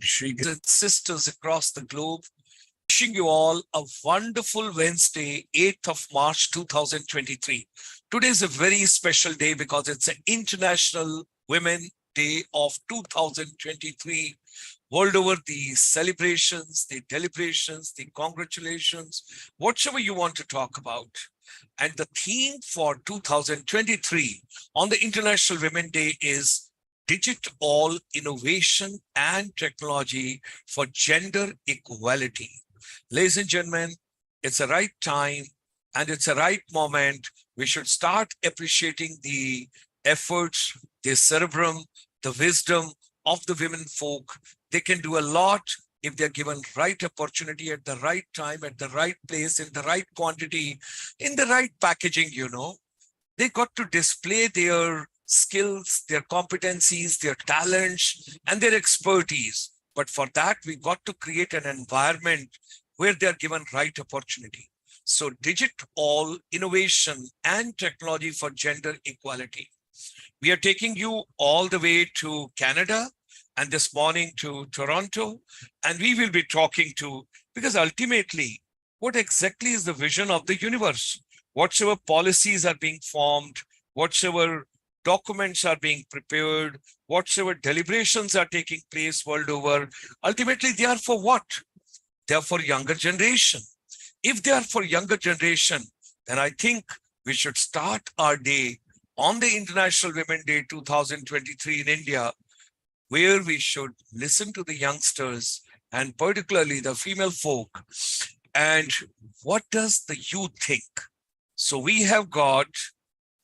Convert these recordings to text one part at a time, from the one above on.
Sisters across the globe, wishing you all a wonderful Wednesday, 8th of March 2023. Today is a very special day because it's an International Women Day of 2023. World over, the celebrations, the deliberations, the congratulations, whatever you want to talk about. And the theme for 2023 on the International Women Day is Digital Innovation and Technology for Gender Equality. Ladies and gentlemen, it's the right time and it's the right moment. We should start appreciating the efforts, the cerebrum, the wisdom of the women folk. They can do a lot if they're given right opportunity at the right time, at the right place, in the right quantity, in the right packaging, They got to display their skills, their competencies, their talents, and their expertise. But for that, we got to create an environment where they're given right opportunity. So digital innovation and technology for gender equality. We are taking you all the way to Canada and this morning to Toronto, and we will be talking to, because ultimately, what exactly is the vision of the universe? Whatsoever policies are being formed, whatsoever documents are being prepared, whatsoever deliberations are taking place world over, ultimately they are for what? They are for younger generation. If they are for younger generation, then I think we should start our day on the International Women Day 2023 in India, where we should listen to the youngsters and particularly the female folk. And what does the youth think? So we have got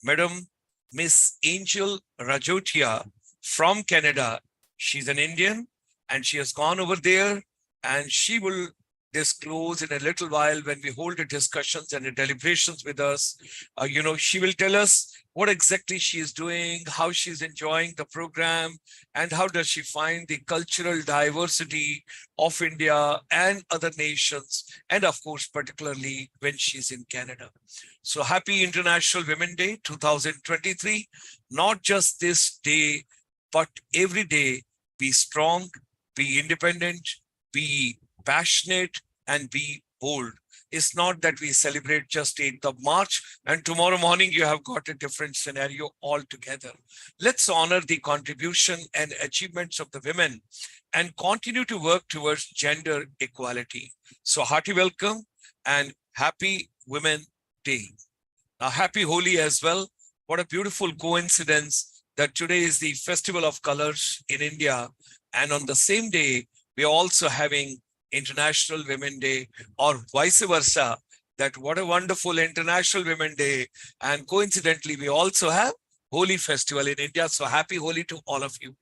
Madam Miss Angel Rajotia from Canada. She's an Indian and she has gone over there, and she will disclose in a little while when we hold the discussions and the deliberations with us. She will tell us what exactly she is doing, how she's enjoying the program, and how does she find the cultural diversity of India and other nations, and of course, particularly when she's in Canada. So happy International Women Day 2023. Not just this day, but every day, be strong, be independent, be passionate, and be bold. It's not that we celebrate just 8th of March and tomorrow morning you have got a different scenario altogether. Let's honor the contribution and achievements of the women and continue to work towards gender equality. So hearty welcome and happy Women Day. Now happy Holi as well. What a beautiful coincidence that today is the Festival of Colors in India, and on the same day we are also having International Women Day, or vice versa, that what a wonderful International Women Day. And coincidentally, we also have Holi festival in India. So happy Holi to all of you.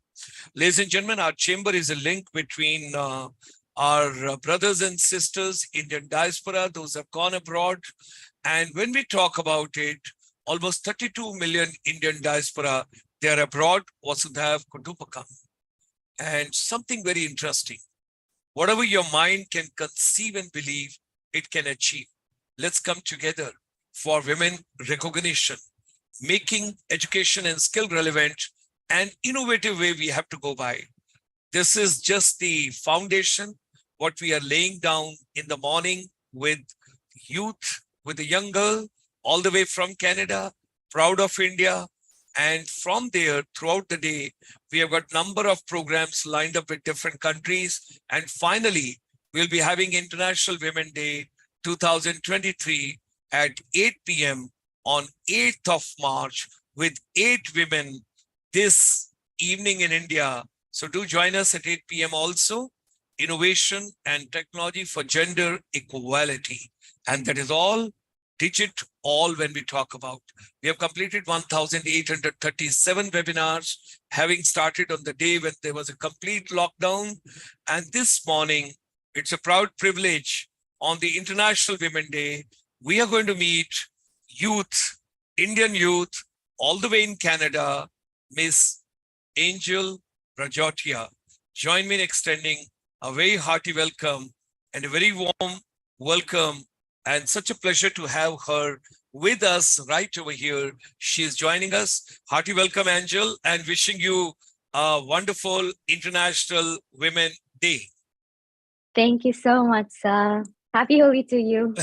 Ladies and gentlemen, our chamber is a link between our brothers and sisters, Indian diaspora, those who have gone abroad. And when we talk about it, almost 32 million Indian diaspora, they are abroad, Vasudhaiv Kutumbakam. And something very interesting. Whatever your mind can conceive and believe, it can achieve. Let's come together for women recognition, making education and skill relevant and innovative way we have to go by. This is just the foundation, what we are laying down in the morning with youth, with a young girl, all the way from Canada, proud of India. And from there, throughout the day, we have got number of programs lined up with different countries. And finally, we'll be having International Women Day 2023 at 8 p.m. on 8th of March with 8 women this evening in India. So do join us at 8 p.m. also. Innovation and technology for gender equality. And that is all all when we talk about. We have completed 1,837 webinars, having started on the day when there was a complete lockdown. And this morning, it's a proud privilege on the International Women Day. We are going to meet youth, Indian youth, all the way in Canada, Miss Angel Rajotia. Join me in extending a very hearty welcome and a very warm welcome. And such a pleasure to have her with us right over here. She is joining us. Hearty welcome, Angel, and wishing you a wonderful International Women Day. Thank you so much, sir. Happy Holi to you.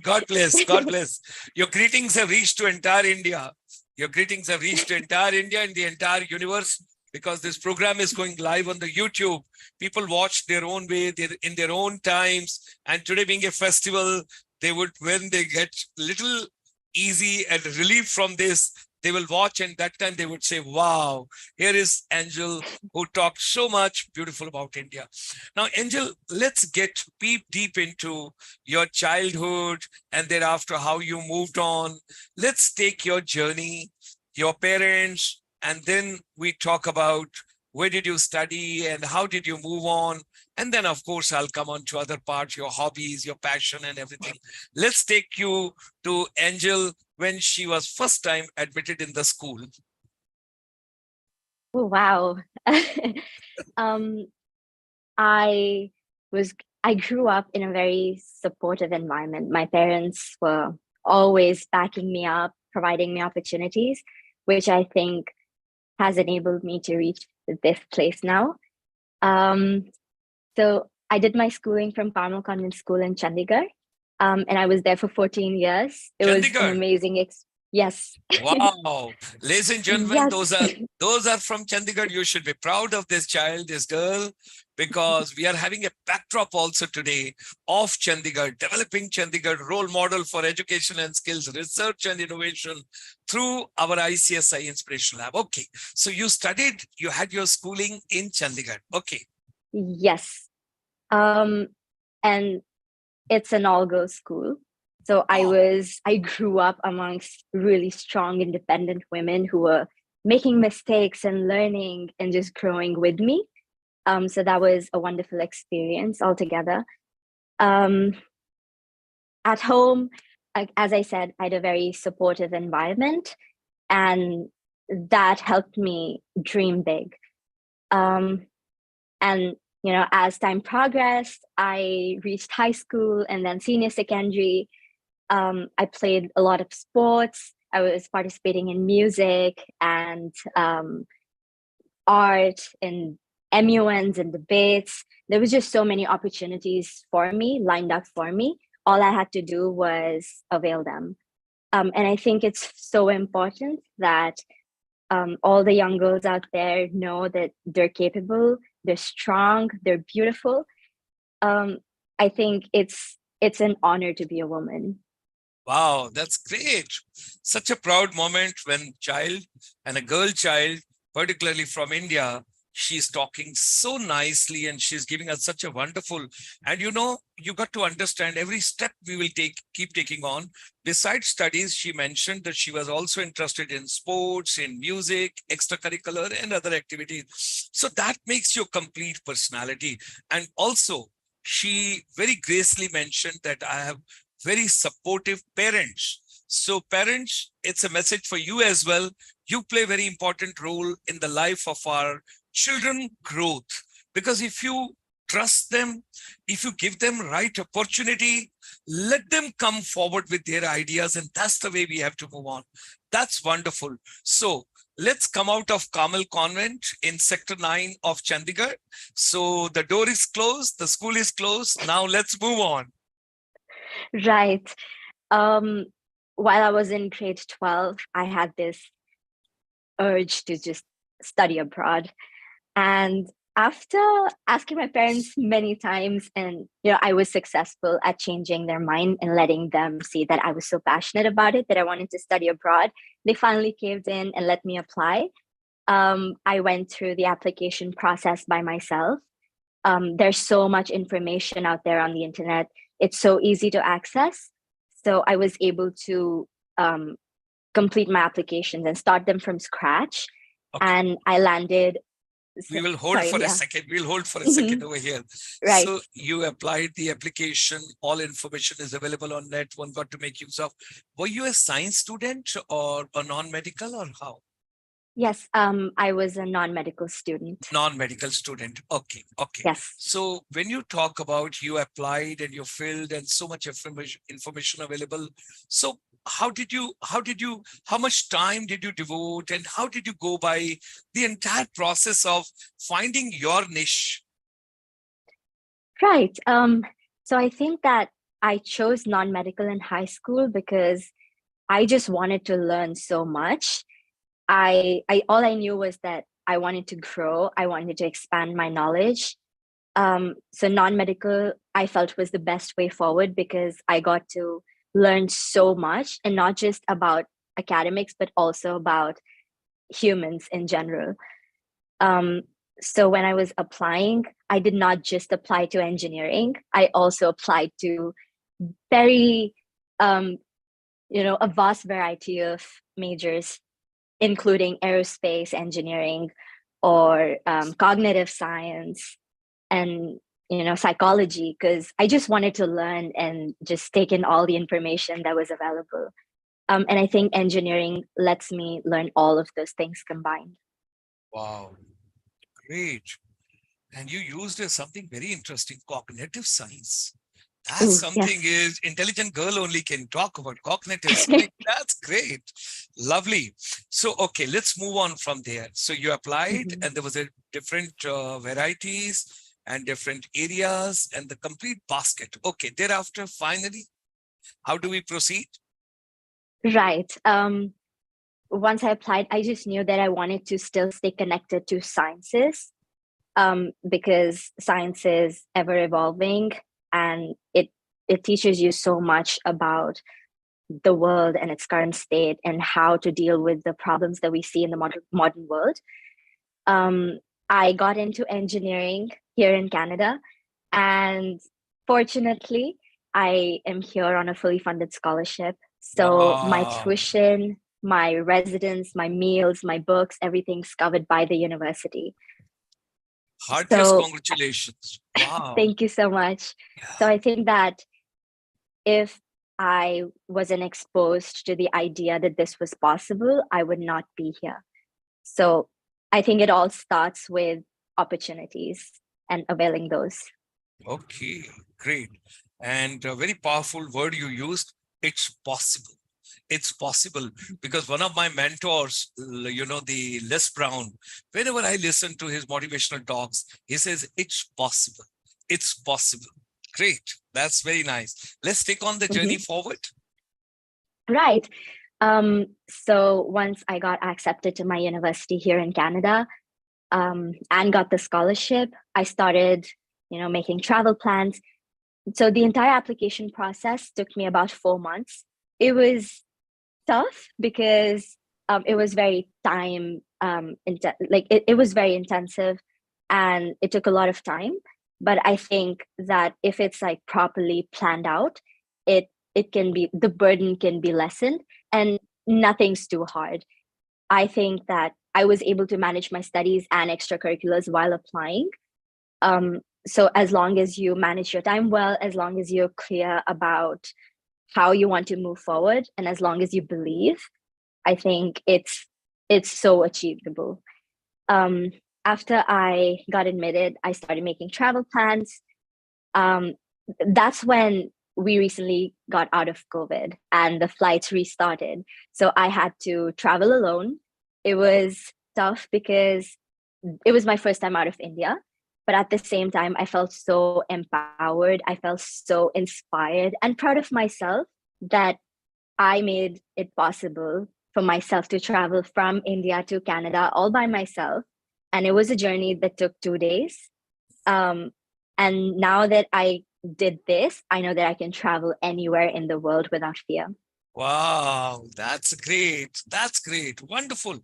God bless. God bless. Your greetings have reached to entire India. Your greetings have reached to entire India and the entire universe, because this program is going live on the YouTube. People watch their own way, in their own times. And today being a festival, they would, when they get little easy and relief from this, they will watch, and that time they would say, wow, here is Angel who talked so much beautiful about India. Now, Angel, let's get deep into your childhood and thereafter how you moved on. Let's take your journey, your parents, and then we talk about where did you study and how did you move on. And then, of course, I'll come on to other parts, your hobbies, your passion and everything. Let's take you to Angel when she was first time admitted in the school. Oh, wow. um, I I grew up in a very supportive environment. My parents were always backing me up, providing me opportunities, which I think has enabled me to reach this place now. Um, so I did my schooling from Carmel Convent School in Chandigarh, and I was there for 14 years. It was an Chandigarh. amazing yes. Wow. Ladies and gentlemen, Yes. those are from Chandigarh. You should be proud of this child, this girl, because we are having a backdrop also today of Chandigarh, developing Chandigarh role model for education and skills, research and innovation through our ICSI Inspiration Lab. Okay. So you had your schooling in Chandigarh. Okay. Yes. And it's an all-girls school. So Wow. I grew up amongst really strong, independent women who were making mistakes and learning and just growing with me. So that was a wonderful experience altogether. Um, at home, as I said, I had a very supportive environment, and that helped me dream big. Um, and as time progressed, I reached high school and then senior secondary. I played a lot of sports. I was participating in music and art and MUNs and debates. There was just so many opportunities for me, lined up for me. All I had to do was avail them. And I think it's so important that all the young girls out there know that they're capable, they're strong, they're beautiful. I think it's an honor to be a woman. Wow, that's great. Such a proud moment when child and a girl child, particularly from India, she's talking so nicely and she's giving us such a wonderful, and you got to understand every step we will keep taking on. Besides studies, she mentioned that she was also interested in sports, in music, extracurricular and other activities. So that makes your complete personality. And also, she very gracefully mentioned that I have very supportive parents. So parents, it's a message for you as well. You play a very important role in the life of our children growth, because if you trust them, if you give them right opportunity, let them come forward with their ideas, and that's the way we have to move on. That's wonderful. So let's come out of Carmel Convent in Sector 9 of Chandigarh. So the door is closed, the school is closed. Now let's move on. Right. Um, while I was in grade 12, I had this urge to just study abroad. And after asking my parents many times, and I was successful at changing their mind and letting them see that I was so passionate about it that I wanted to study abroad, they finally caved in and let me apply. I went through the application process by myself. There's so much information out there on the internet. It's so easy to access. So I was able to complete my applications and start them from scratch. Okay. And I landed. We will hold Sorry, for yeah. a second. We'll hold for a second over here. Right. So you applied the application. All information is available on net. One got to make use of. Were you a science student or a non-medical, or how? Yes, I was a non-medical student. Non-medical student. Okay, okay. Yes. So when you talk about you applied and you filled and so much information available, so how much time did you devote and how did you go by the entire process of finding your niche? Right. So I think that I chose non-medical in high school because I just wanted to learn so much. I all I knew was that I wanted to grow. I wanted to expand my knowledge. So non-medical, I felt was the best way forward because I got to learn so much, and not just about academics, but also about humans in general. Um, so when I was applying, I did not just apply to engineering. I also applied to very, um, a vast variety of majors, including aerospace engineering or cognitive science and psychology, because I just wanted to learn and just take in all the information that was available. And I think engineering lets me learn all of those things combined. Wow, great. And you used something very interesting, cognitive science. That's Oh, something yes. is intelligent girl only can talk about cognitive science. That's great. Lovely. So, okay, let's move on from there. So you applied Mhm. and there was a different varieties and different areas and the complete basket. Okay, thereafter, finally, how do we proceed? Right. Once I applied, I just knew that I wanted to still stay connected to sciences, because science is ever evolving, and it teaches you so much about the world and its current state and how to deal with the problems that we see in the modern world. Um, I got into engineering here in Canada, and fortunately, I am here on a fully funded scholarship. So my Wow. tuition, my residence, my meals, my books, everything's covered by the university. Heartiest So congratulations. Wow. thank you so much. So Yeah. I think that if I wasn't exposed to the idea that this was possible, I would not be here. So I think it all starts with opportunities and availing those. Okay, great. And a very powerful word you used, it's possible. It's possible because one of my mentors, the Les Brown, whenever I listen to his motivational talks, he says, it's possible. It's possible. Great. That's very nice. Let's take on the journey Mhm. forward. Right. So once I got accepted to my university here in Canada, and got the scholarship, I started, making travel plans. So the entire application process took me about 4 months. It was tough because it was very it was very intensive, and it took a lot of time. But I think that if it's like properly planned out, it can be, the burden can be lessened, and nothing's too hard. I think that I was able to manage my studies and extracurriculars while applying. So as long as you manage your time well, as long as you're clear about how you want to move forward, and as long as you believe, I think it's so achievable. Um, After I got admitted, I started making travel plans. Um, that's when we recently got out of COVID and the flights restarted. So I had to travel alone. It was tough because it was my first time out of India. But at the same time, I felt so empowered. I felt so inspired and proud of myself that I made it possible for myself to travel from India to Canada all by myself. And it was a journey that took 2 days. Um, and now that I did this, I know that I can travel anywhere in the world without fear. Wow, that's great. That's great. Wonderful.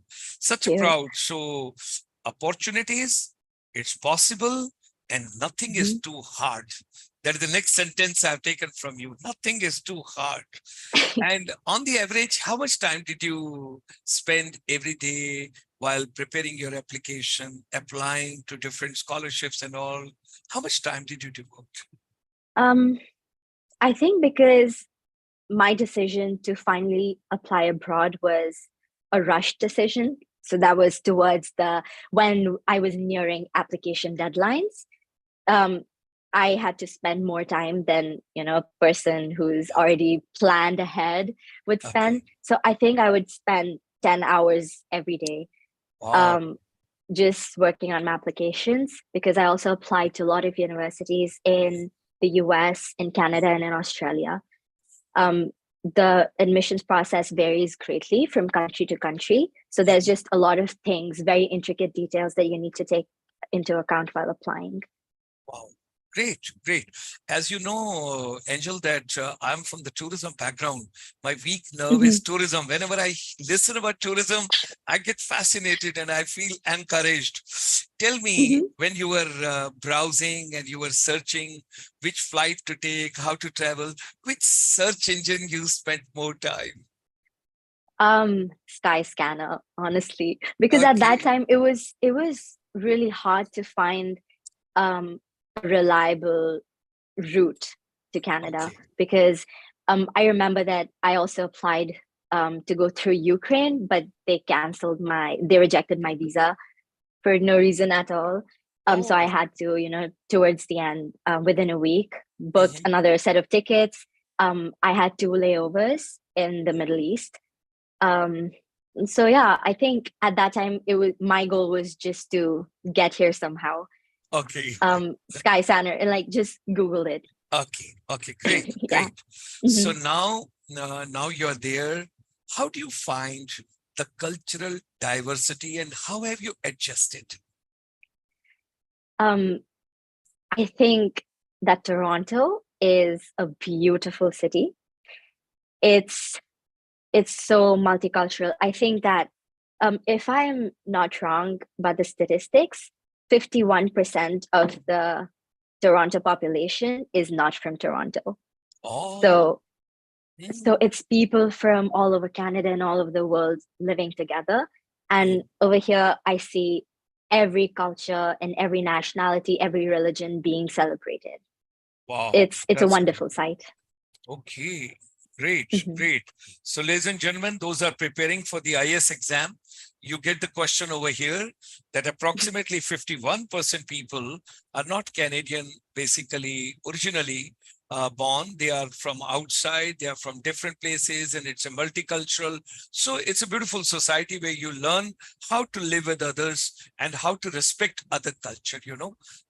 Such a Thank you. proud. So, opportunities, it's possible, and nothing is Mhm. too hard. That is the next sentence I've taken from you. Nothing is too hard. And on the average, how much time did you spend every day while preparing your application, applying to different scholarships and all? How much time did you devote? um, I think because my decision to finally apply abroad was a rushed decision. So that was towards when I was nearing application deadlines. I had to spend more time than, a person who's already planned ahead would spend. Okay. So I think I would spend 10 hours every day, Wow. um, just working on my applications, because I also applied to a lot of universities in the US, in Canada, and in Australia. Um, the admissions process varies greatly from country to country. So there's just a lot of things, very intricate details that you need to take into account while applying. Wow. Great, great. As you know, Angel, that I'm from the tourism background. My weak nerve is Mhm, tourism. Whenever I listen about tourism, I get fascinated and I feel encouraged. Tell me, mhm. when you were browsing and you were searching which flight to take, how to travel, which search engine you spent more time? Skyscanner, honestly, because at that Okay, time it was really hard to find um a reliable route to Canada, okay. because I remember that I also applied to go through Ukraine, but they rejected my visa for no reason at all. So I Oh, had to, towards the end, within a week, booked mhm. another set of tickets. I had 2 layovers in the Middle East. Um, so yeah, I think at that time my goal was just to get here somehow. Okay, Skyscanner, and like just Google it. okay, okay. Great, Yeah. great. So Mhm. now you're there. How do you find the cultural diversity and how have you adjusted? Um, I think that Toronto is a beautiful city. It's it's so multicultural. I think that if I'm not wrong about the statistics, 51% of the Toronto population is not from Toronto. Oh, So mm, so it's people from all over Canada and all over the world living together. And mm, over here I see every culture and every nationality, every religion being celebrated. wow, It's a that's great. wonderful sight. Okay, great, Mhm. great. So, ladies and gentlemen, those are preparing for the IS exam. You get the question over here that approximately 51% people are not Canadian, basically, originally born. They are from outside, they are from different places, and it's a multicultural. So, it's a beautiful society where you learn how to live with others and how to respect other culture.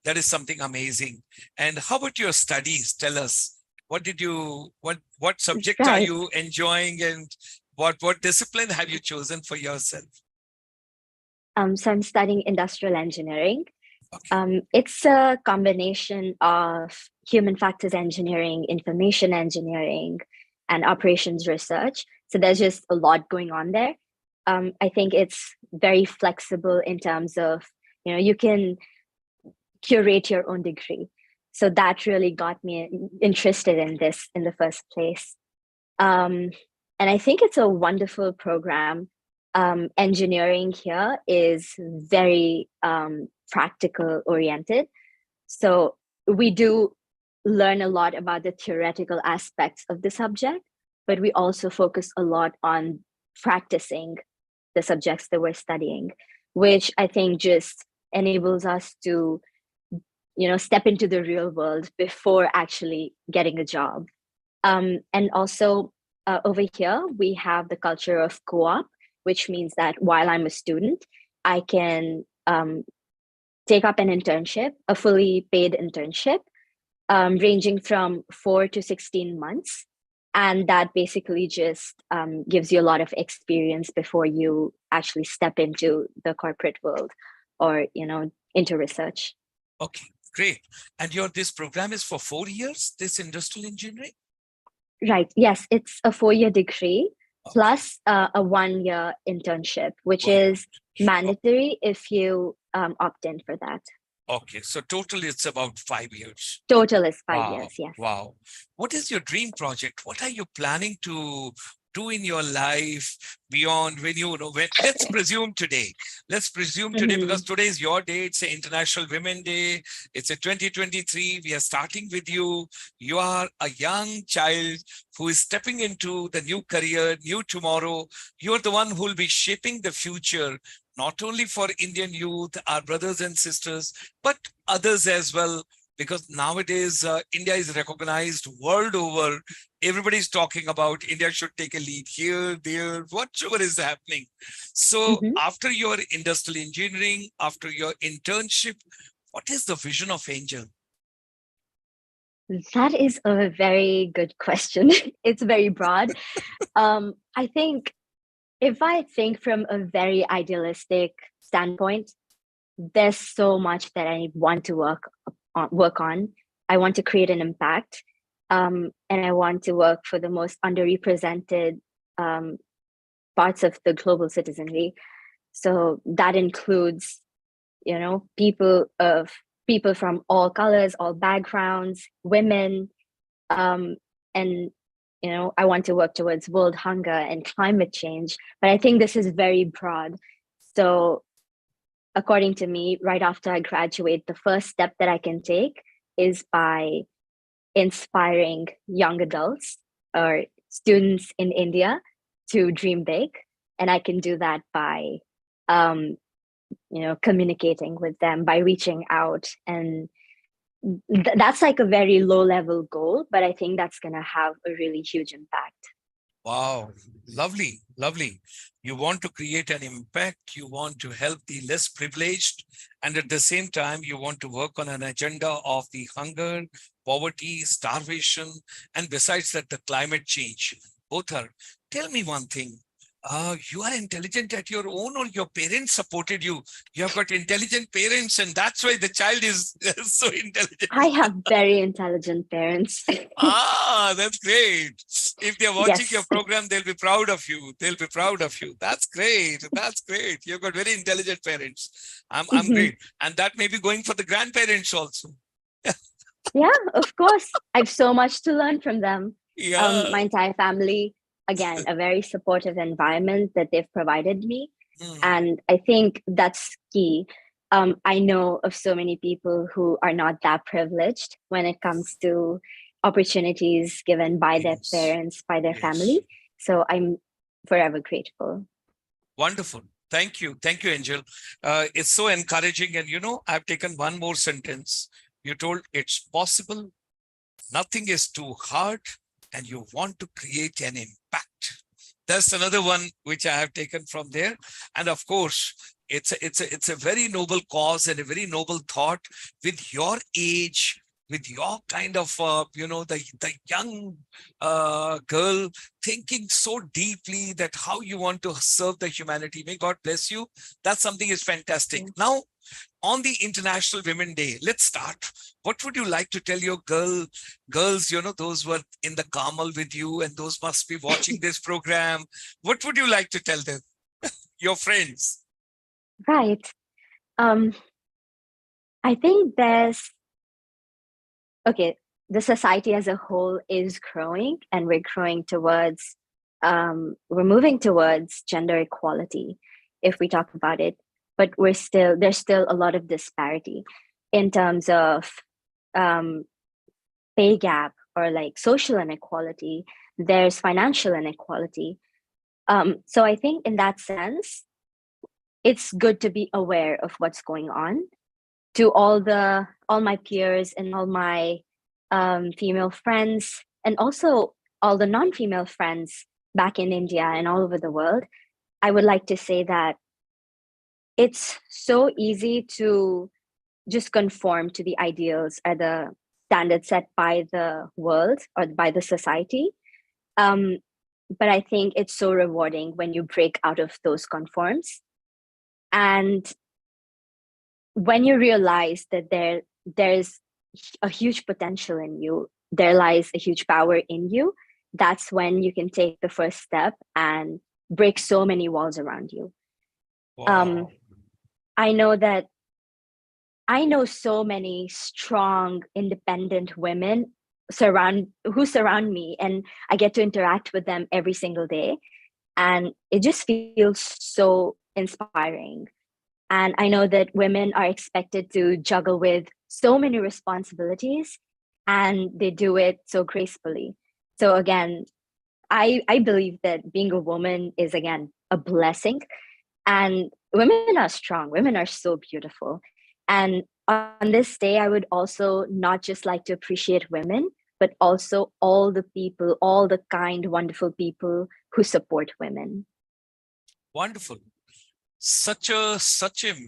That is something amazing. And how about your studies? Tell us, what subject are Right. you enjoying, and what discipline have you chosen for yourself? So I'm studying industrial engineering. Okay. It's a combination of human factors engineering, information engineering, and operations research. So there's just a lot going on there. I think it's very flexible in terms of, you can curate your own degree. So that really got me interested in this in the first place. Um, and I think it's a wonderful program. Engineering here is very practical oriented. So we do learn a lot about the theoretical aspects of the subject, but we also focus a lot on practicing the subjects that we're studying, which I think just enables us to, step into the real world before actually getting a job. And also over here, we have the culture of co-op, which means that while I'm a student, I can take up an internship, a fully paid internship, ranging from 4 to 16 months. And that basically just gives you a lot of experience before you actually step into the corporate world or, into research. Okay, great. And your this program is for 4 years, this industrial engineering? Right. Yes, it's a 4 year degree Okay, plus a 1 year internship, which 1 year. is mandatory if you opt in for that. Okay, so total it's about 5 years. Total is five Wow, years. Yes. wow. What is your dream project? What are you planning to do in your life beyond when let's presume today. Let's presume today, because Mhm. today is your day. It's an International Women Day. It's a 2023. We are starting with you. You are a young child who is stepping into the new career, new tomorrow. You're the one who will be shaping the future, not only for Indian youth, our brothers and sisters, but others as well. Because nowadays, India is recognized world over. Everybody's talking about India should take a lead here, there, whatever is happening. So Mhm. after your industrial engineering, after your internship, what is the vision of Angel? That is a very good question. It's very broad. I think if I think from a very idealistic standpoint, there's so much that I want to work on. I want to create an impact, and I want to work for the most underrepresented um, parts of the global citizenry. So that includes, people from all colors, all backgrounds, women, um, and I want to work towards world hunger and climate change. But I think this is very broad. So according to me, right after I graduate, the first step that I can take is by inspiring young adults or students in India to dream big. And I can do that by, communicating with them, by reaching out. And that's like a very low level goal, but I think that's going to have a really huge impact. Wow, lovely, lovely. You want to create an impact, you want to help the less privileged, and at the same time, you want to work on an agenda of the hunger, poverty, starvation, and besides that, the climate change. Both are. Tell me one thing. You are intelligent at your own, or your parents supported you? You have got intelligent parents, and that's why the child is so intelligent. I have very intelligent parents. Ah, that's great. If they're watching your Yes. program, they'll be proud of you. They'll be proud of you. That's great. That's great. You've got very intelligent parents. I'm Mhm. great. And that may be going for the grandparents also. Yeah, of course. I have so much to learn from them. Yeah. My entire family, again, a very supportive environment that they've provided me. Hmm. And I think that's key. I know of so many people who are not that privileged when it comes to opportunities given by their Yes. parents, by their Yes. family. So I'm forever grateful. Wonderful. Thank you. Thank you, Angel. It's so encouraging. And I've taken one more sentence. You told it's possible. Nothing is too hard, and you want to create an impact. That's another one which I have taken from there. And of course, it's a very noble cause and a very noble thought. With your age, with your kind of the young girl thinking so deeply that how you want to serve the humanity. May God bless you. That's something is fantastic. Yeah. Now, on the International Women Day, let's start. What would you like to tell your girls, those who are in the Carmel with you and those must be watching this program? What would you like to tell them, your friends? Right. Um, I think okay, the society as a whole is growing, and we're moving towards gender equality if we talk about it, but there's still a lot of disparity in terms of um, pay gap or like social inequality. There's financial inequality. So I think in that sense, it's good to be aware of what's going on. To all my peers and all my female friends, and also all the non-female friends back in India and all over the world, I would like to say that it's so easy to just conform to the ideals or the standards set by the world or by the society. Um, but I think it's so rewarding when you break out of those conforms, and when you realize that there's a huge potential in you, there lies a huge power in you, that's when you can take the first step and break so many walls around you. um Wow. I know that I know so many strong independent women surround me, and I get to interact with them every single day, and it just feels so inspiring. And I know that women are expected to juggle with so many responsibilities, and they do it so gracefully. So again, I believe that being a woman is again a blessing. And women are strong, women are so beautiful. And on this day, I would also not just like to appreciate women, but also all the people, all the kind, wonderful people who support women. Wonderful. Such a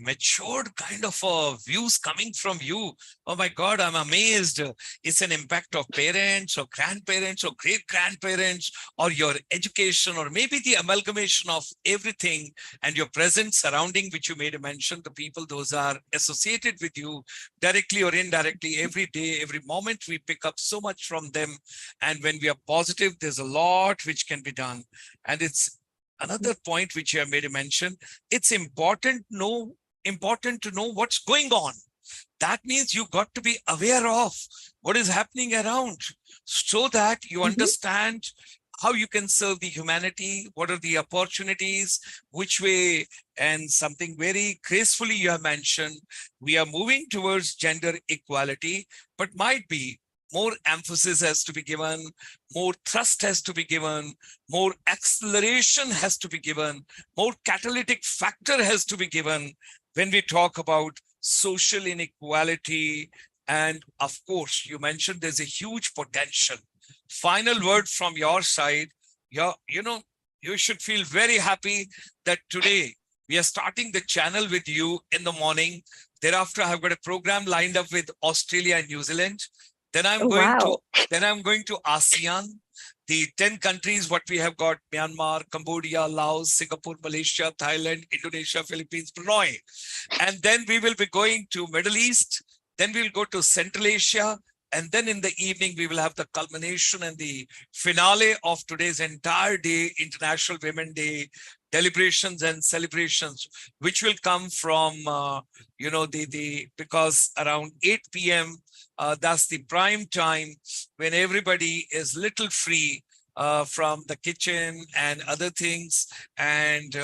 matured kind of views coming from you. Oh my God, I'm amazed. It's an impact of parents or grandparents or great grandparents or your education, or maybe the amalgamation of everything and your present surrounding, which you made a mention, the people those are associated with you directly or indirectly. Every day, every moment, we pick up so much from them. And when we are positive, there's a lot which can be done. And it's another point which you have made a mention. It's important to know what's going on. That means you got to be aware of what is happening around, so that you understand how you can serve the humanity, what are the opportunities, which way. And something very gracefully you have mentioned, we are moving towards gender equality, but might be more emphasis has to be given, more thrust has to be given, more acceleration has to be given, more catalytic factor has to be given when we talk about social inequality. And of course, you mentioned there's a huge potential. Final word from your side. You should feel very happy that today we are starting the channel with you in the morning. Thereafter, I've got a program lined up with Australia and New Zealand. Then I'm going to ASEAN, the 10 countries what we have got: Myanmar, Cambodia, Laos, Singapore, Malaysia, Thailand, Indonesia, Philippines, Brunei. And then we will be going to Middle East. Then we'll go to Central Asia. And then in the evening, we will have the culmination and the finale of today's entire day, International Women's Day deliberations and celebrations, which will come from, because around 8 p.m., that's the prime time when everybody is little free from the kitchen and other things. And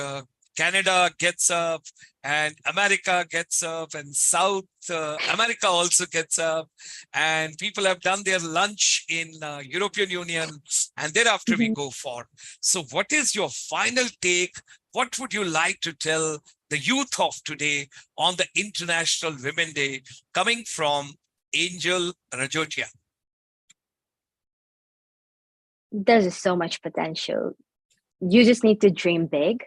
Canada gets up, and America gets up, and South America also gets up, and people have done their lunch in European Union, and thereafter we go for. So what is your final take? What would you like to tell the youth of today on the International Women's Day, coming from Angel Rajotia? There's so much potential. You just need to dream big.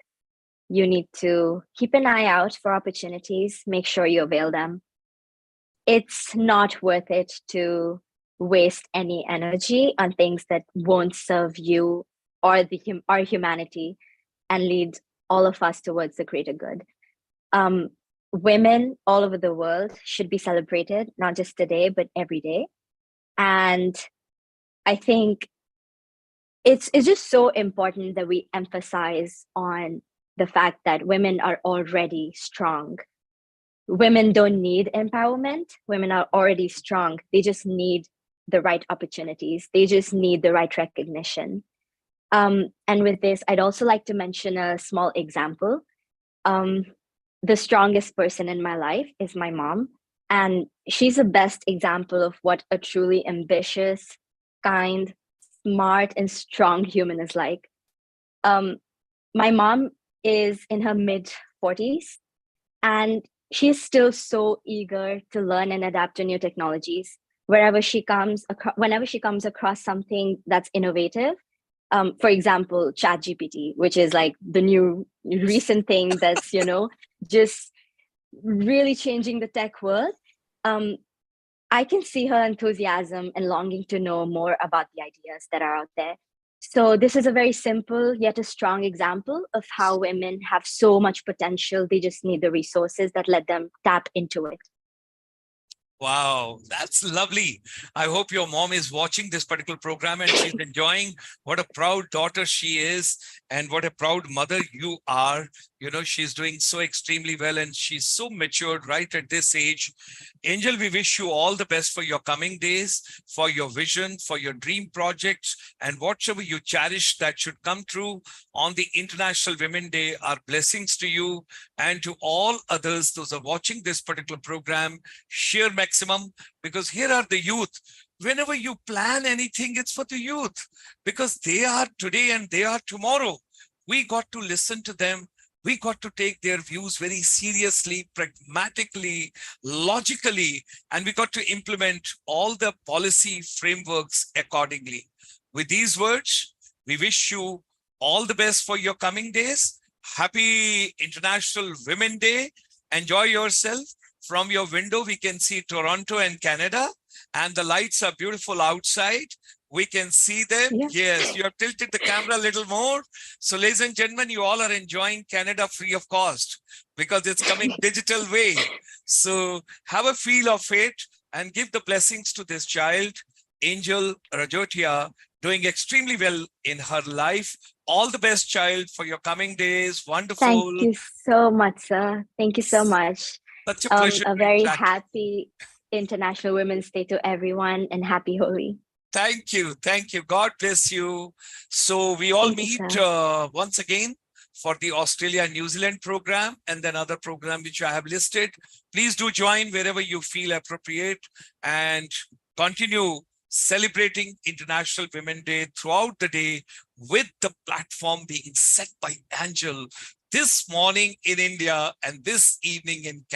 You need to keep an eye out for opportunities, make sure you avail them. It's not worth it to waste any energy on things that won't serve you or our humanity and lead all of us towards the greater good. Women all over the world should be celebrated, not just today, but every day. And I think it's just so important that we emphasize on the fact that women are already strong. Women don't need empowerment. Women are already strong. They just need the right opportunities. They just need the right recognition. And with this, I'd also like to mention a small example. The strongest person in my life is my mom. And she's the best example of what a truly ambitious, kind, smart, and strong human is like. My mom is in her mid-40s, and she's still so eager to learn and adapt to new technologies. Whenever she comes across something that's innovative, for example, ChatGPT, which is like the new recent thing that's, just really changing the tech world. I can see her enthusiasm and longing to know more about the ideas that are out there. So this is a very simple yet a strong example of how women have so much potential. They just need the resources that let them tap into it. Wow, that's lovely. I hope your mom is watching this particular program and she's enjoying. What a proud daughter she is, and what a proud mother you are. She's doing so extremely well, and she's so matured right at this age. Angel, we wish you all the best for your coming days, for your vision, for your dream projects, and whatever you cherish that should come true on the International Women's Day. Our blessings to you and to all others, those are watching this particular program. Share maximum, because here are the youth. Whenever you plan anything, it's for the youth, because they are today and they are tomorrow. We got to listen to them. We got to take their views very seriously, pragmatically, logically, and we got to implement all the policy frameworks accordingly. With these words, we wish you all the best for your coming days. Happy International Women Day. Enjoy yourself. From your window, we can see Toronto and Canada, and the lights are beautiful outside. We can see them. Yeah. Yes, you have tilted the camera a little more. So, ladies and gentlemen, you all are enjoying Canada free of cost because it's coming digital way. So, have a feel of it and give the blessings to this child, Angel Rajotia, doing extremely well in her life. All the best, child, for your coming days. Wonderful. Thank you so much, sir. Thank you so much. Such a pleasure. A to very interact. happy International Women's Day to everyone and happy Holi. Thank you. Thank you. God bless you. So we all Thank you, meet sir. once again for the Australia-New Zealand program and then other program which I have listed. Please do join wherever you feel appropriate and continue celebrating International Women's Day throughout the day with the platform being set by Angel this morning in India and this evening in Canada.